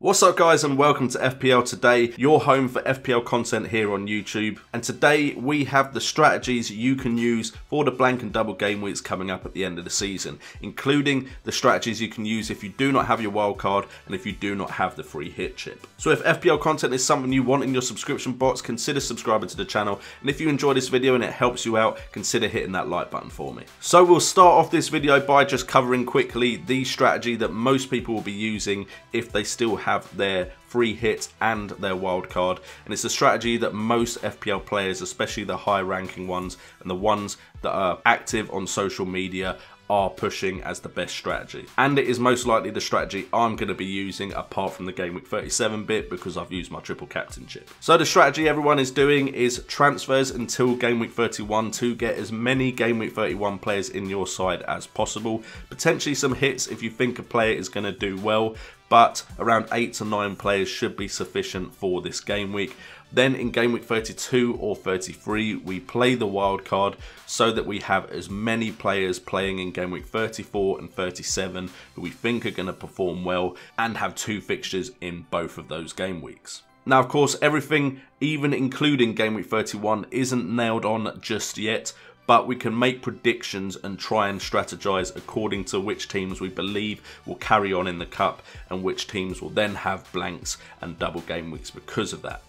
What's up guys, and welcome to FPL Today, your home for FPL content here on YouTube. And today we have the strategies you can use for the blank and double game weeks coming up at the end of the season, including the strategies you can use if you do not have your wildcard and if you do not have the free hit chip. So if FPL content is something you want in your subscription box, consider subscribing to the channel. And if you enjoy this video and it helps you out, consider hitting that like button for me. So we'll start off this video by just covering quickly the strategy that most people will be using if they still have their free hit and their wild card, and it's a strategy that most FPL players, especially the high ranking ones and the ones that are active on social media, are pushing as the best strategy. And it is most likely the strategy I'm going to be using apart from the game week 37 bit, because I've used my triple captainship. So the strategy everyone is doing is transfers until game week 31 to get as many game week 31 players in your side as possible. Potentially some hits if you think a player is going to do well, but around 8 to 9 players should be sufficient for this game week. Then in game week 32 or 33, we play the wild card so that we have as many players playing in game week 34 and 37 who we think are going to perform well and have 2 fixtures in both of those game weeks. Now, of course, everything, even including game week 31, isn't nailed on just yet, but we can make predictions and try and strategize according to which teams we believe will carry on in the cup and which teams will then have blanks and double game weeks because of that.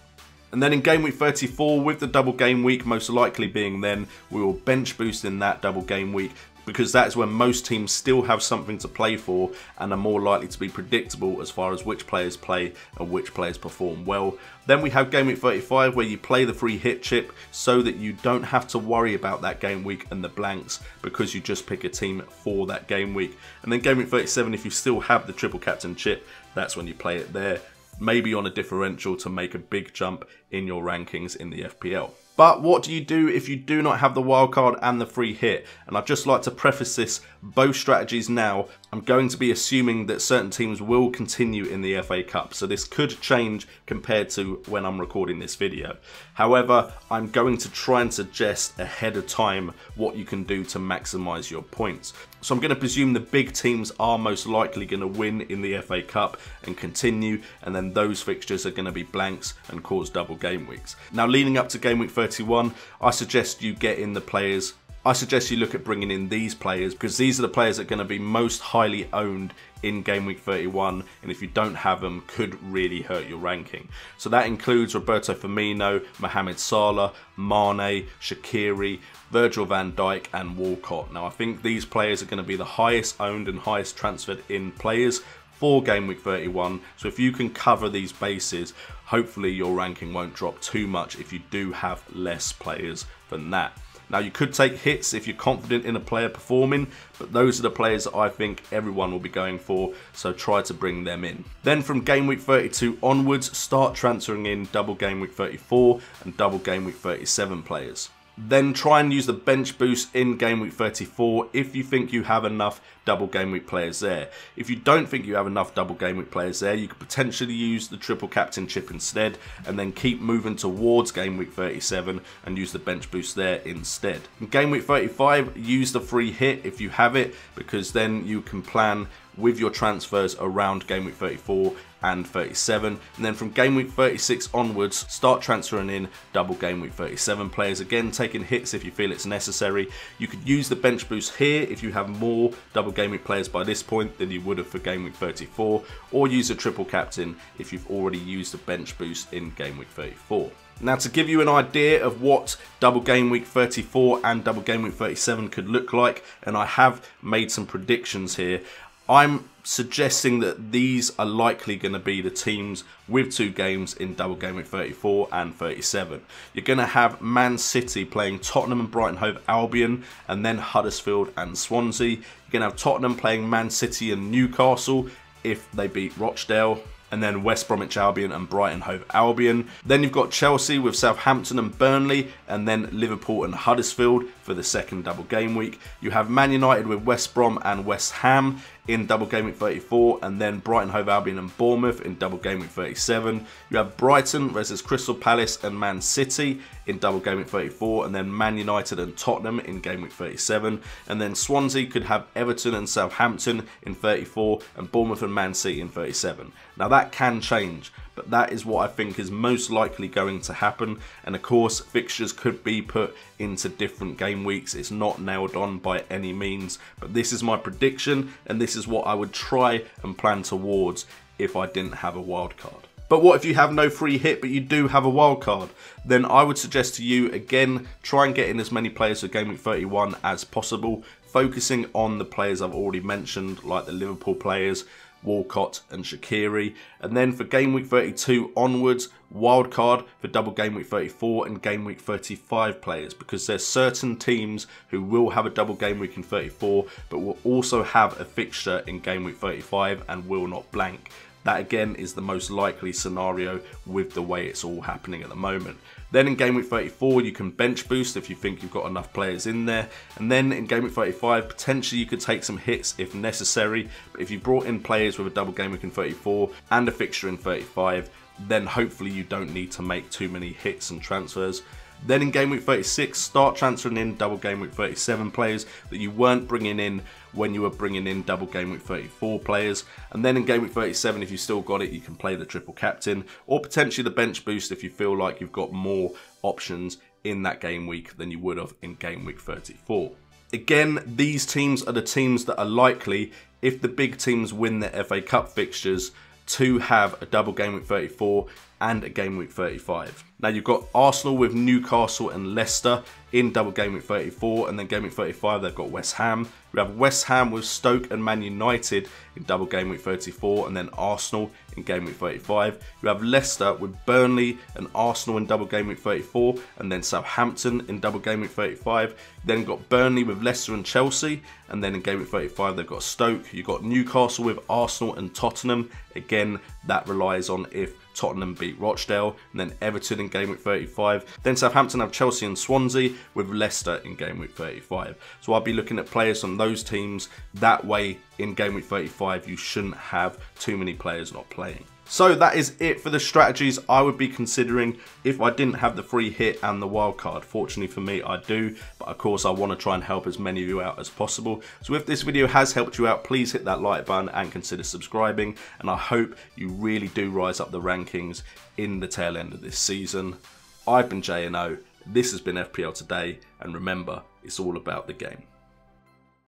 And then in game week 34, with the double game week most likely being then, we will bench boost in that double game week, because that's when most teams still have something to play for and are more likely to be predictable as far as which players play and which players perform well. Then we have game week 35, where you play the free hit chip so that you don't have to worry about that game week and the blanks, because you just pick a team for that game week. And then game week 37, if you still have the triple captain chip, that's when you play it there, maybe on a differential to make a big jump in your rankings in the FPL. But what do you do if you do not have the wildcard and the free hit? And I'd just like to preface this, both strategies now, I'm going to be assuming that certain teams will continue in the FA Cup. So this could change compared to when I'm recording this video. However, I'm going to try and suggest ahead of time what you can do to maximize your points. So I'm going to presume the big teams are most likely going to win in the FA Cup and continue, and then those fixtures are going to be blanks and cause double game weeks. Now, leading up to game week 31, I suggest you get in the players. I suggest you look at bringing in these players, because these are the players that are going to be most highly owned in game week 31, and if you don't have them, could really hurt your ranking. So that includes Roberto Firmino, Mohamed Salah, Mane, Shaqiri, Virgil van Dijk and Walcott. Now I think these players are going to be the highest owned and highest transferred in players for game week 31. So if you can cover these bases, hopefully your ranking won't drop too much if you do have less players than that. Now, you could take hits if you're confident in a player performing, but those are the players that I think everyone will be going for, so try to bring them in. Then from game week 32 onwards, start transferring in double game week 34 and double game week 37 players. Then try and use the bench boost in game week 34 if you think you have enough double game week players there. If you don't think you have enough double game week players there, you could potentially use the triple captain chip instead, and then keep moving towards game week 37 and use the bench boost there instead. In game week 35, use the free hit if you have it, because then you can plan with your transfers around game week 34 and 37. And then from game week 36 onwards, start transferring in double game week 37 players, again taking hits if you feel it's necessary. You could use the bench boost here if you have more double game week players by this point than you would have for game week 34, or use a triple captain if you've already used the bench boost in game week 34. Now, to give you an idea of what double game week 34 and double game week 37 could look like, and I have made some predictions here, I'm suggesting that these are likely going to be the teams with 2 games in double game week 34 and 37. You're going to have Man City playing Tottenham and Brighton Hove Albion, and then Huddersfield and Swansea. You're going to have Tottenham playing Man City and Newcastle if they beat Rochdale, and then West Bromwich Albion and Brighton Hove Albion. Then you've got Chelsea with Southampton and Burnley, and then Liverpool and Huddersfield for the second double game week. You have Man United with West Brom and West Ham in Double Game Week 34, and then Brighton Hove Albion and Bournemouth in Double Game Week 37. You have Brighton versus Crystal Palace and Man City in Double Game Week 34, and then Man United and Tottenham in Game Week 37, and then Swansea could have Everton and Southampton in 34, and Bournemouth and Man City in 37. Now that can change, but that is what I think is most likely going to happen, and of course fixtures could be put into different game weeks. It's not nailed on by any means, but this is my prediction, and this is what I would try and plan towards if I didn't have a wild card. But what if you have no free hit but you do have a wild card? Then I would suggest to you, again, try and get in as many players for Game Week 31 as possible, focusing on the players I've already mentioned, like the Liverpool players, Walcott and Shaqiri. And then for Game Week 32 onwards, wildcard for Double Game Week 34 and Game Week 35 players, because there's certain teams who will have a Double Game Week in 34 but will also have a fixture in Game Week 35 and will not blank. That again is the most likely scenario with the way it's all happening at the moment. Then in Game Week 34 you can bench boost if you think you've got enough players in there, and then in Game Week 35 potentially you could take some hits if necessary, but if you brought in players with a Double Game Week in 34 and a fixture in 35, then hopefully you don't need to make too many hits and transfers. Then in Game Week 36, start transferring in Double Game Week 37 players that you weren't bringing in when you were bringing in Double Game Week 34 players. And then in Game Week 37, if you still got it, you can play the triple captain, or potentially the bench boost if you feel like you've got more options in that game week than you would have in Game Week 34. Again, these teams are the teams that are likely, if the big teams win their FA Cup fixtures, to have a Double Game Week 34 and a Game Week 35. Now you've got Arsenal with Newcastle and Leicester in Double Game Week 34, and then Game Week 35 they've got West Ham. You have West Ham with Stoke and Man United in Double Game Week 34, and then Arsenal in Game Week 35. You have Leicester with Burnley and Arsenal in Double Game Week 34, and then Southampton in Double Game Week 35. Then you've got Burnley with Leicester and Chelsea, and then in Game Week 35 they've got Stoke. You've got Newcastle with Arsenal and Tottenham. Again, that relies on if Tottenham beat Rochdale, and then Everton in Game Week 35. Then Southampton have Chelsea and Swansea with Leicester in Game Week 35. So I'll be looking at players from those teams. That way in Game Week 35 you shouldn't have too many players not playing. So that is it for the strategies I would be considering if I didn't have the free hit and the wild card. Fortunately for me, I do, but of course I want to try and help as many of you out as possible. So if this video has helped you out, please hit that like button and consider subscribing, and I hope you really do rise up the rankings in the tail end of this season. I've been J&O, this has been FPL Today, and remember, it's all about the game.